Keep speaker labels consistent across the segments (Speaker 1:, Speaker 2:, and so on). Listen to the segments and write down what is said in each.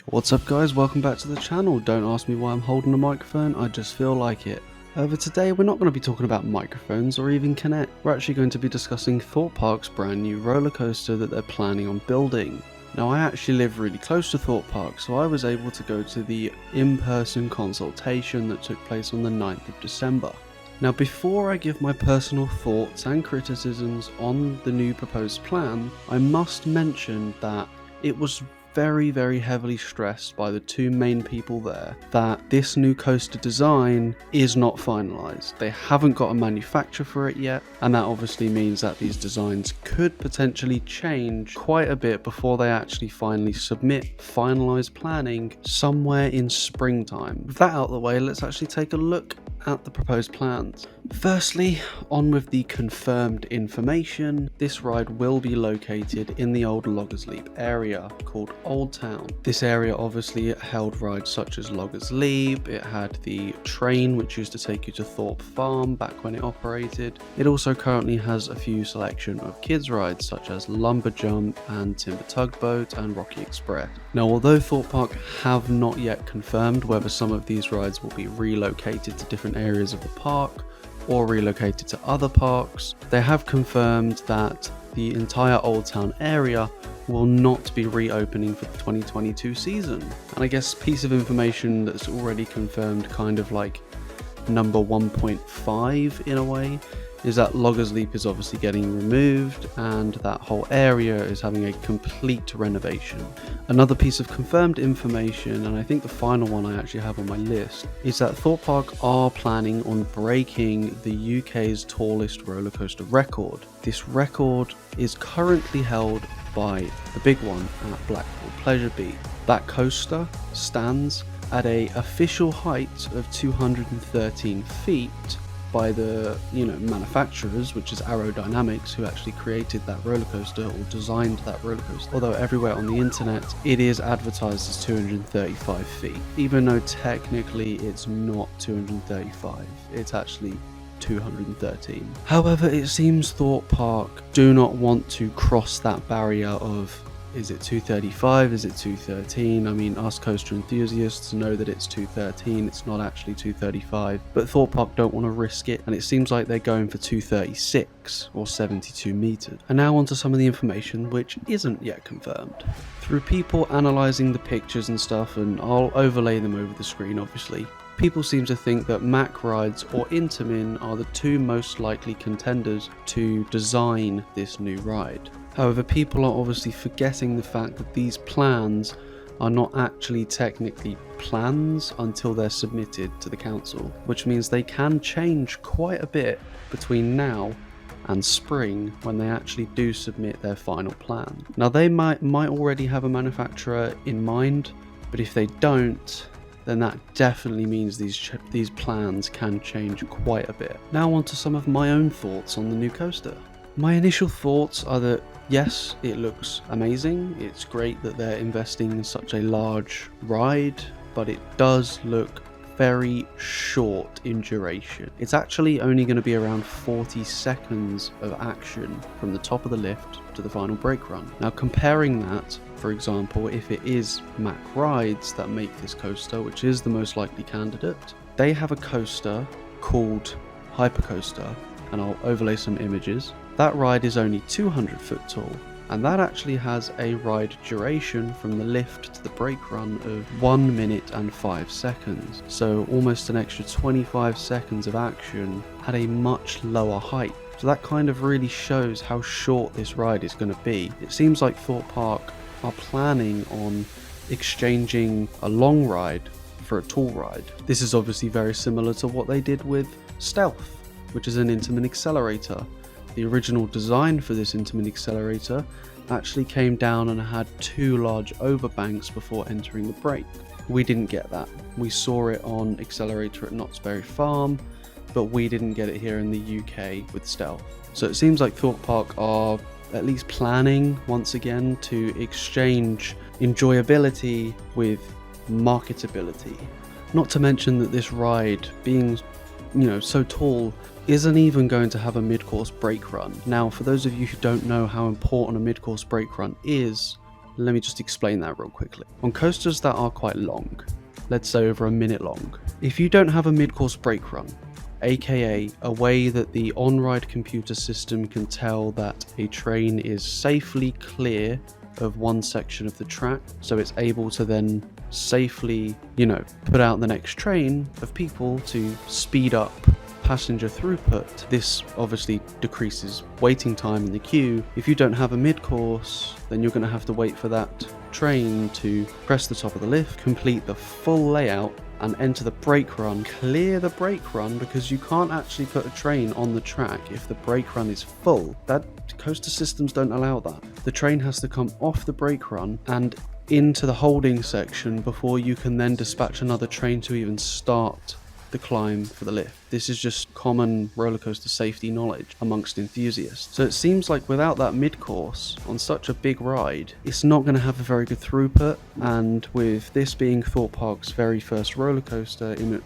Speaker 1: What's up guys, welcome back to the channel. Don't ask me why I'm holding a microphone, I just feel like it. However, today we're not going to be talking about microphones or even Connect. We're actually going to be discussing Thorpe Park's brand new roller coaster that they're planning on building. Now I actually live really close to Thorpe Park, so I was able to go to the in-person consultation that took place on the 9th of December. Now before I give my personal thoughts and criticisms on the new proposed plan, I must mention that it was very heavily stressed by the two main people there that this new coaster design is not finalized. They haven't got a manufacturer for it yet, and that obviously means that these designs could potentially change quite a bit before they actually finally submit finalized planning somewhere in springtime. With that out of the way, let's actually take a look at the proposed plans. Firstly, on with the confirmed information. This ride will be located in the old Loggers Leap area called Old Town. This area obviously held rides such as Loggers Leap. It had the train which used to take you to Thorpe Farm back when it operated. It also currently has a few selection of kids rides such as Lumber Jump and Timber Tugboat and Rocky Express. Now although Thorpe Park have not yet confirmed whether some of these rides will be relocated to different areas of the park or relocated to other parks, they have confirmed that the entire Old Town area will not be reopening for the 2022 season. And I guess piece of information that's already confirmed, kind of like number 1.5 in a way, is that Loggers Leap is obviously getting removed and that whole area is having a complete renovation. Another piece of confirmed information, and I think the final one I actually have on my list, is that Thorpe Park are planning on breaking the UK's tallest roller coaster record. This record is currently held by the big one at Blackpool Pleasure Beach. That coaster stands at an official height of 213 feet by the manufacturers, which is Aerodynamics, who actually created that roller coaster or designed that roller coaster. Although everywhere on the internet it is advertised as 235 feet, even though technically it's not 235, it's actually 213. However, it seems Thorpe Park do not want to cross that barrier of, is it 235, is it 213? I mean, us coaster enthusiasts know that it's 213, it's not actually 235, but Thorpe Park don't want to risk it, and it seems like they're going for 236 or 72 meters. And now onto some of the information which isn't yet confirmed. Through people analysing the pictures and stuff, and I'll overlay them over the screen obviously, people seem to think that Mack Rides or Intamin are the two most likely contenders to design this new ride. However, people are obviously forgetting the fact that these plans are not actually technically plans until they're submitted to the council, which means they can change quite a bit between now and spring when they actually do submit their final plan. Now they might already have a manufacturer in mind, but if they don't, then that definitely means these plans can change quite a bit. Now on to some of my own thoughts on the new coaster. My initial thoughts are that yes, it looks amazing, it's great that they're investing in such a large ride, but it does look very short in duration. It's actually only going to be around 40 seconds of action from the top of the lift to the final brake run. Now comparing that, for example, if it is Mack Rides that make this coaster, which is the most likely candidate, they have a coaster called Hypercoaster, and I'll overlay some images. That ride is only 200 foot tall, and that actually has a ride duration from the lift to the brake run of 1 minute and 5 seconds. So almost an extra 25 seconds of action at a much lower height. So that kind of really shows how short this ride is going to be. It seems like Thorpe Park are planning on exchanging a long ride for a tall ride. This is obviously very similar to what they did with Stealth, which is an Intamin accelerator. The original design for this Intamin accelerator actually came down and had two large overbanks before entering the brake. We didn't get that. We saw it on accelerator at Knott's Berry Farm, but we didn't get it here in the UK with Stealth. So it seems like Thorpe Park are at least planning once again to exchange enjoyability with marketability. Not to mention that this ride, being so tall, isn't even going to have a mid-course brake run. Now, for those of you who don't know how important a mid-course brake run is, Let me just explain that real quickly. On coasters that are quite long, let's say over a minute long, if you don't have a mid-course brake run, aka a way that the on-ride computer system can tell that a train is safely clear of one section of the track, so it's able to then safely, put out the next train of people to speed up passenger throughput. This obviously decreases waiting time in the queue. If you don't have a mid-course, then you're going to have to wait for that train to press the top of the lift, complete the full layout, and enter the brake run, clear the brake run, because you can't actually put a train on the track if the brake run is full. That coaster systems don't allow that. The train has to come off the brake run and into the holding section before you can then dispatch another train to even start the climb for the lift. This is just common roller coaster safety knowledge amongst enthusiasts. So it seems like without that mid-course on such a big ride, it's not going to have a very good throughput. And with this being Thorpe Park's very first roller coaster in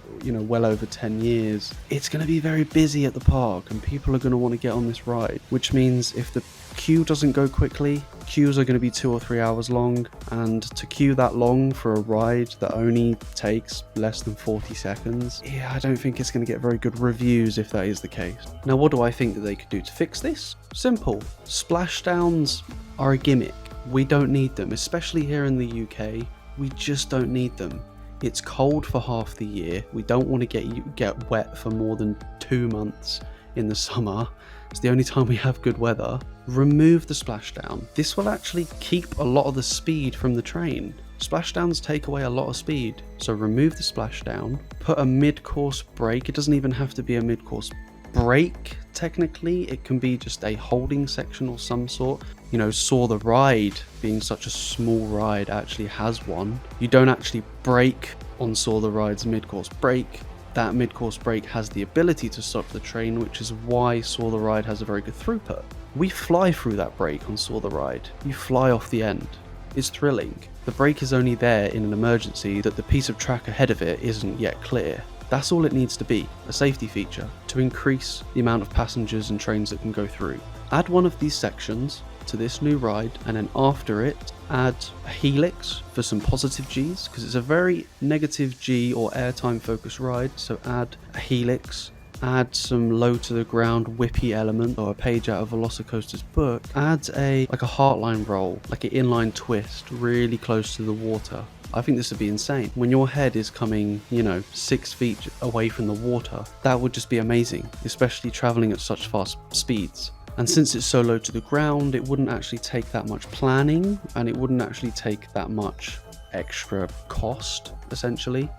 Speaker 1: well over 10 years, it's going to be very busy at the park and people are going to want to get on this ride, which means if the queue doesn't go quickly, queues are going to be 2 or 3 hours long, and to queue that long for a ride that only takes less than 40 seconds, I don't think it's going to get very good reviews if that is the case. Now, what do I think that they could do to fix this? Simple. Splashdowns are a gimmick. We don't need them, especially here in the UK. We just don't need them. It's cold for half the year. We don't want to get wet for more than 2 months in the summer. It's the only time we have good weather. Remove the splashdown. This will actually keep a lot of the speed from the train. Splashdowns take away a lot of speed. So remove the splashdown, put a mid-course brake. It doesn't even have to be a mid-course brake, technically. It can be just a holding section or some sort. Saw the Ride, being such a small ride, actually has one. You don't actually brake on Saw the Ride's mid-course brake. That mid-course brake has the ability to stop the train, which is why Saw the Ride has a very good throughput. We fly through that brake on Saw the Ride. You fly off the end. It's thrilling. The brake is only there in an emergency that the piece of track ahead of it isn't yet clear. That's all it needs to be, a safety feature, to increase the amount of passengers and trains that can go through. Add one of these sections to this new ride, and then after it, add a helix for some positive Gs, because it's a very negative G or airtime focused ride, so add a helix. Add some low to the ground whippy element, or a page out of Velocicoaster's book. Add a heartline roll, like an inline twist, really close to the water. I think this would be insane. When your head is coming, 6 feet away from the water, that would just be amazing, especially traveling at such fast speeds. And since it's so low to the ground, it wouldn't actually take that much planning, and it wouldn't actually take that much extra cost, essentially.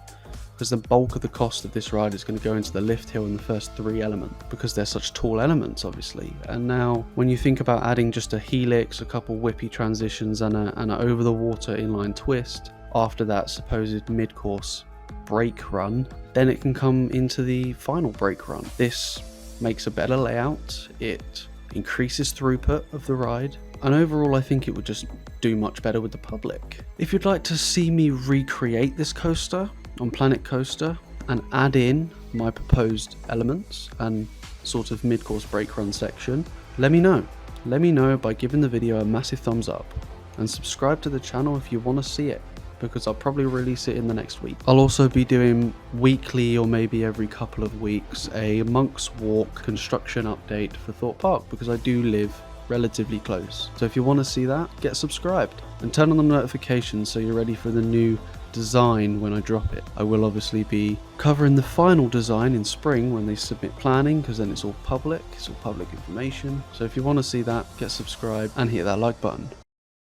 Speaker 1: Because the bulk of the cost of this ride is going to go into the lift hill in the first 3 elements, because they're such tall elements, obviously. And now, when you think about adding just a helix, a couple whippy transitions, and an over-the-water inline twist, after that supposed mid-course brake run, then it can come into the final brake run. This makes a better layout, it increases throughput of the ride, and overall I think it would just do much better with the public. If you'd like to see me recreate this coaster on Planet Coaster and add in my proposed elements and sort of mid-course brake run section, let me know. Let me know by giving the video a massive thumbs up, and subscribe to the channel if you want to see it, because I'll probably release it in the next week. I'll also be doing weekly, or maybe every couple of weeks, a Monk's Walk construction update for Thorpe Park, because I do live relatively close. So if you want to see that, get subscribed and turn on the notifications so you're ready for the new design when I drop it. I will obviously be covering the final design in spring when they submit planning, because then it's all public information. So if you want to see that, get subscribed and hit that like button.